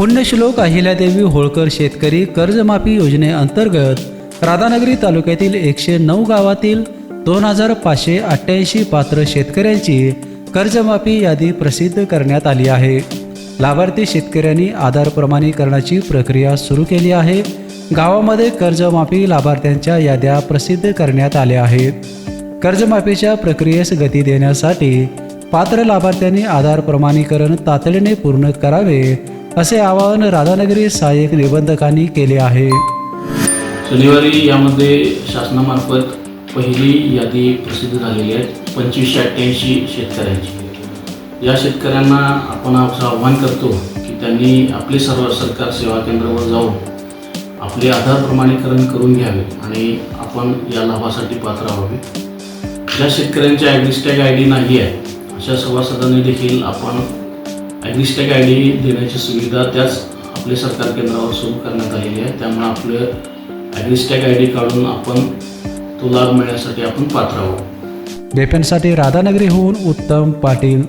पुण्यश्लोक अहिल्यादेवी होळकर शेतकरी कर्जमाफी योजनेअंतर्गत राधानगरी तालुक्यातील 109 गावातील 2588 पात्र शेतकऱ्यांची कर्जमाफी यादी प्रसिद्ध करण्यात आली आहे। लाभार्थी शेतकऱ्यांनी आधार प्रमाणीकरणाची प्रक्रिया सुरू केली आहे। गावामध्ये कर्जमाफी लाभार्थ्यांच्या याद्या प्रसिद्ध करण्यात आल्या आहेत। कर्जमाफीच्या प्रक्रियेस गती देण्यासाठी पात्र लाभार्थ्यांनी आधार प्रमाणीकरण तातडीने पूर्ण करावे असे आवाहन राधानगरी सहाय्यक निबंधकांनी केले आहे। शनिवारी यामध्ये शासनामार्फत पहिली यादी प्रसिद्ध झालेली आहे 2588 शेतकऱ्यांची। या शेतकऱ्यांना आपण असं आव्हान करतो की त्यांनी आपले सर्व सरकार सेवा केंद्रावर जाऊन आपले आधार प्रमाणीकरण करून घ्यावे आणि आपण या लाभासाठी पात्र व्हावे। ज्या शेतकऱ्यांच्या ॲग्रिस्टॅग ID नाही आहे अशा सभासदांनी देखील आपण ॲग्रिस्टॅग ID देण्याची सुविधा त्याच आपले सरकार केंद्रावर सुरू करण्यात आलेली आहे। त्यामुळे आपलं ॲग्रिस्टॅग ID काढून आपण तो लाभ मिळण्यासाठी आपण पात्र आहोत। बेपनसाठी राधानगरीहून उत्तम पाटील।